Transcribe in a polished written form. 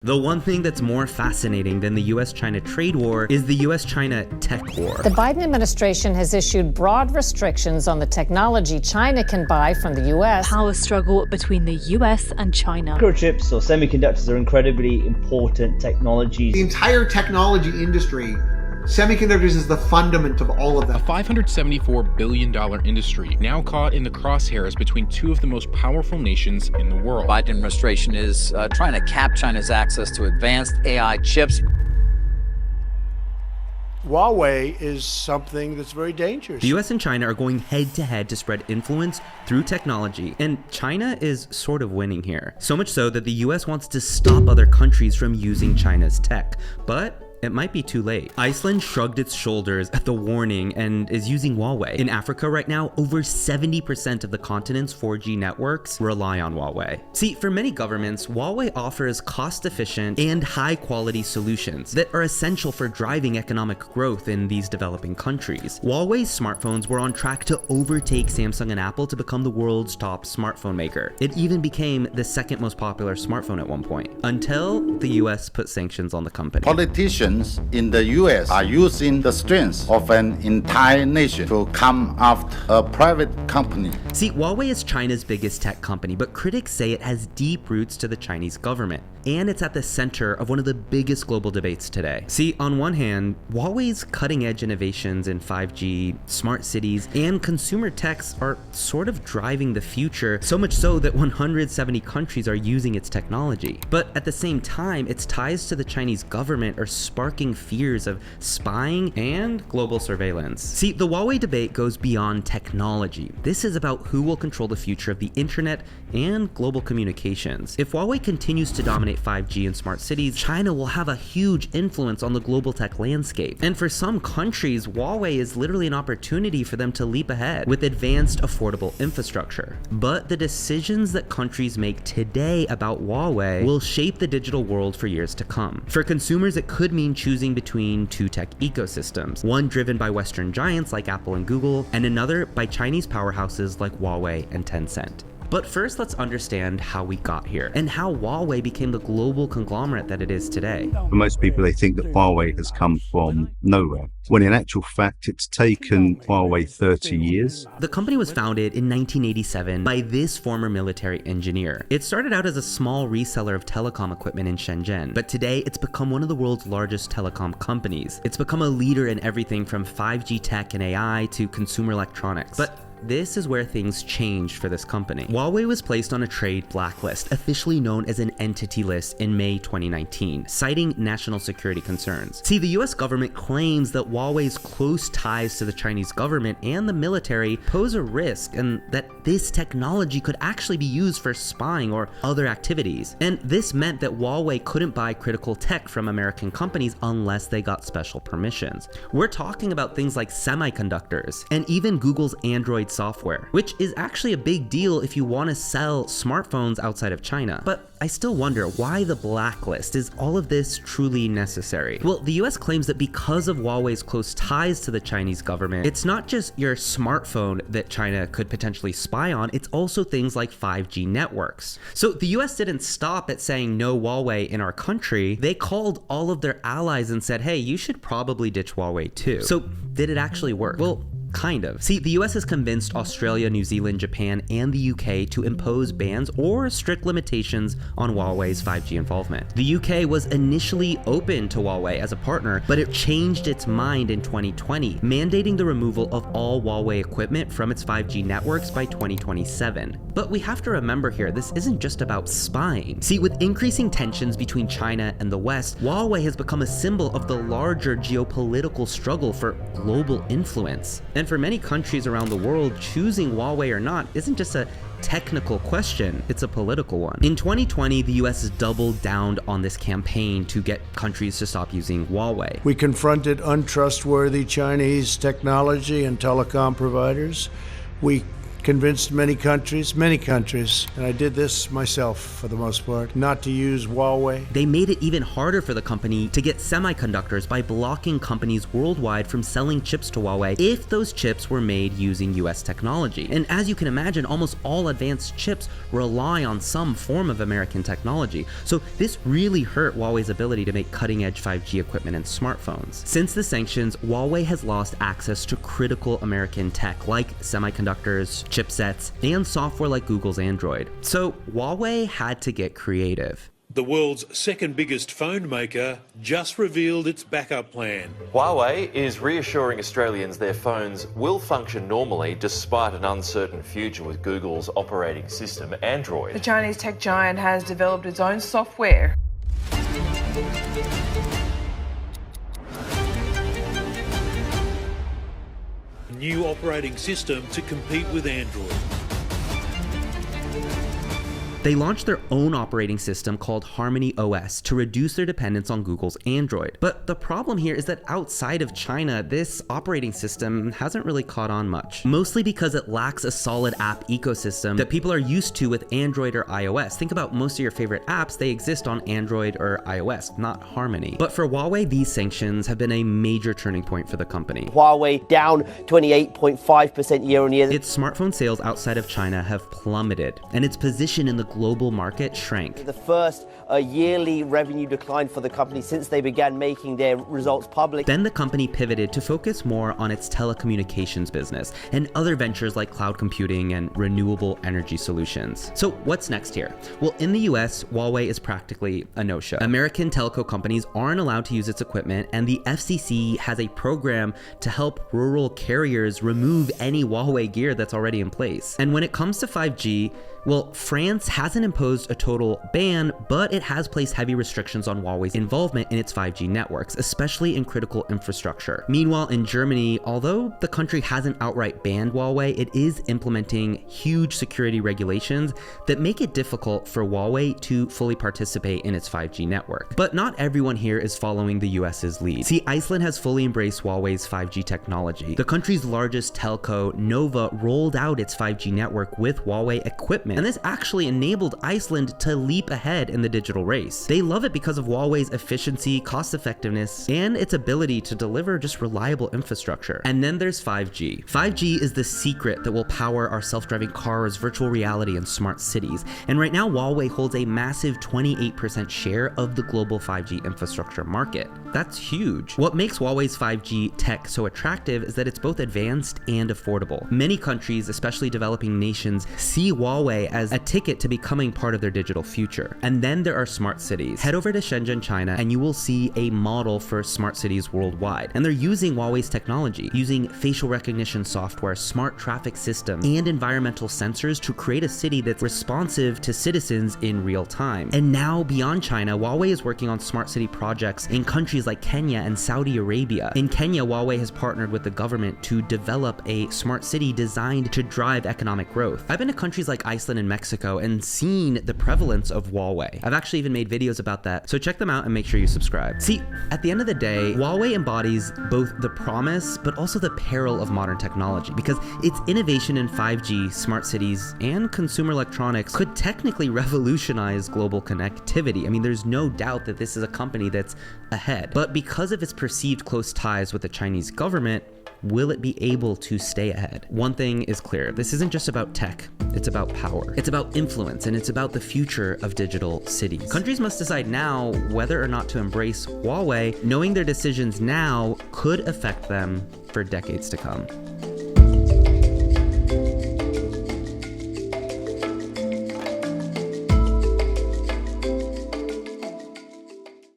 The one thing that's more fascinating than the US-China trade war is the US-China tech war. The Biden administration has issued broad restrictions on the technology China can buy from the US. Power struggle between the US and China. Microchips or semiconductors are incredibly important technologies. The entire technology industry, semiconductors is the fundament of all of that. A $574 billion industry now caught in the crosshairs between two of the most powerful nations in the world. The Biden administration is trying to cap China's access to advanced AI chips. Huawei is something that's very dangerous. The US and China are going head-to-head to spread influence through technology, and China is sort of winning here. So much so that the US wants to stop other countries from using China's tech, but it might be too late. Iceland shrugged its shoulders at the warning and is using Huawei. In Africa right now, over 70% of the continent's 4G networks rely on Huawei. See, for many governments, Huawei offers cost-efficient and high-quality solutions that are essential for driving economic growth in these developing countries. Huawei's smartphones were on track to overtake Samsung and Apple to become the world's top smartphone maker. It even became the second most popular smartphone at one point, until the US put sanctions on the company. Politicians in the US are using the strength of an entire nation to come after a private company. See, Huawei is China's biggest tech company, but critics say it has deep roots to the Chinese government, and it's at the center of one of the biggest global debates today. See, on one hand, Huawei's cutting-edge innovations in 5G, smart cities, and consumer techs are sort of driving the future, so much so that 170 countries are using its technology. But at the same time, its ties to the Chinese government are sparking fears of spying and global surveillance. See, the Huawei debate goes beyond technology. This is about who will control the future of the internet and global communications. If Huawei continues to dominate 5G and smart cities, China will have a huge influence on the global tech landscape. And for some countries, Huawei is literally an opportunity for them to leap ahead with advanced, affordable infrastructure. But the decisions that countries make today about Huawei will shape the digital world for years to come. For consumers, it could mean choosing between two tech ecosystems, one driven by Western giants like Apple and Google, and another by Chinese powerhouses like Huawei and Tencent. But first, let's understand how we got here and how Huawei became the global conglomerate that it is today. For most people, they think that Huawei has come from nowhere, when in actual fact, it's taken Huawei 30 years. The company was founded in 1987 by this former military engineer. It started out as a small reseller of telecom equipment in Shenzhen, but today it's become one of the world's largest telecom companies. It's become a leader in everything from 5G tech and AI to consumer electronics. But this is where things changed for this company. Huawei was placed on a trade blacklist, officially known as an entity list, in May 2019, citing national security concerns. See, the US government claims that Huawei's close ties to the Chinese government and the military pose a risk, and that this technology could actually be used for spying or other activities. And this meant that Huawei couldn't buy critical tech from American companies unless they got special permissions. We're talking about things like semiconductors, and even Google's Android software, which is actually a big deal if you want to sell smartphones outside of China. But I still wonder, why the blacklist? Is all of this truly necessary? Well, the US claims that because of Huawei's close ties to the Chinese government, it's not just your smartphone that China could potentially spy on, it's also things like 5G networks. So the US didn't stop at saying no Huawei in our country. They called all of their allies and said, hey, you should probably ditch Huawei too. So did it actually work? Well, kind of. See, the US has convinced Australia, New Zealand, Japan, and the UK to impose bans or strict limitations on Huawei's 5G involvement. The UK was initially open to Huawei as a partner, but it changed its mind in 2020, mandating the removal of all Huawei equipment from its 5G networks by 2027. But we have to remember here, this isn't just about spying. See, with increasing tensions between China and the West, Huawei has become a symbol of the larger geopolitical struggle for global influence. And for many countries around the world, choosing Huawei or not isn't just a technical question, it's a political one. In 2020, the US doubled down on this campaign to get countries to stop using Huawei. We confronted untrustworthy Chinese technology and telecom providers. We convinced many countries, and I did this myself for the most part, not to use Huawei. They made it even harder for the company to get semiconductors by blocking companies worldwide from selling chips to Huawei if those chips were made using US technology. And as you can imagine, almost all advanced chips rely on some form of American technology. So this really hurt Huawei's ability to make cutting-edge 5G equipment and smartphones. Since the sanctions, Huawei has lost access to critical American tech like semiconductors, chipsets, and software like Google's Android. So Huawei had to get creative. The world's second biggest phone maker just revealed its backup plan. Huawei is reassuring Australians their phones will function normally despite an uncertain future with Google's operating system, Android. The Chinese tech giant has developed its own software. New operating system to compete with Android. They launched their own operating system called Harmony OS to reduce their dependence on Google's Android. But the problem here is that outside of China, this operating system hasn't really caught on much, mostly because it lacks a solid app ecosystem that people are used to with Android or iOS. Think about most of your favorite apps, they exist on Android or iOS, not Harmony. But for Huawei, these sanctions have been a major turning point for the company. Huawei down 28.5% year on year. Its smartphone sales outside of China have plummeted, and its position in the global market shrank. The first yearly revenue decline for the company since they began making their results public. Then the company pivoted to focus more on its telecommunications business and other ventures like cloud computing and renewable energy solutions. So what's next here? Well, in the US, Huawei is practically a no-show. American telco companies aren't allowed to use its equipment, and the FCC has a program to help rural carriers remove any Huawei gear that's already in place. And when it comes to 5G, well, France hasn't imposed a total ban, but it has placed heavy restrictions on Huawei's involvement in its 5G networks, especially in critical infrastructure. Meanwhile, in Germany, although the country hasn't outright banned Huawei, it is implementing huge security regulations that make it difficult for Huawei to fully participate in its 5G network. But not everyone here is following the US's lead. See, Iceland has fully embraced Huawei's 5G technology. The country's largest telco, Nova, rolled out its 5G network with Huawei equipment, and this actually enabled Iceland to leap ahead in the digital race. They love it because of Huawei's efficiency, cost effectiveness, and its ability to deliver just reliable infrastructure. And then there's 5G. 5G is the secret that will power our self-driving cars, virtual reality, and smart cities. And right now, Huawei holds a massive 28% share of the global 5G infrastructure market. That's huge. What makes Huawei's 5G tech so attractive is that it's both advanced and affordable. Many countries, especially developing nations, see Huawei as a ticket to becoming part of their digital future. And then there are smart cities. Head over to Shenzhen, China, and you will see a model for smart cities worldwide. And they're using Huawei's technology, using facial recognition software, smart traffic systems, and environmental sensors to create a city that's responsive to citizens in real time. And now, beyond China, Huawei is working on smart city projects in countries like Kenya and Saudi Arabia. In Kenya, Huawei has partnered with the government to develop a smart city designed to drive economic growth. I've been to countries like Iceland and Mexico and seen the prevalence of Huawei. I've actually even made videos about that, so check them out and make sure you subscribe. See, at the end of the day, Huawei embodies both the promise but also the peril of modern technology, because its innovation in 5G, smart cities, and consumer electronics could technically revolutionize global connectivity. I mean, there's no doubt that this is a company that's ahead. But because of its perceived close ties with the Chinese government, will it be able to stay ahead? One thing is clear, this isn't just about tech, it's about power. It's about influence, and it's about the future of digital cities. Countries must decide now whether or not to embrace Huawei, knowing their decisions now could affect them for decades to come.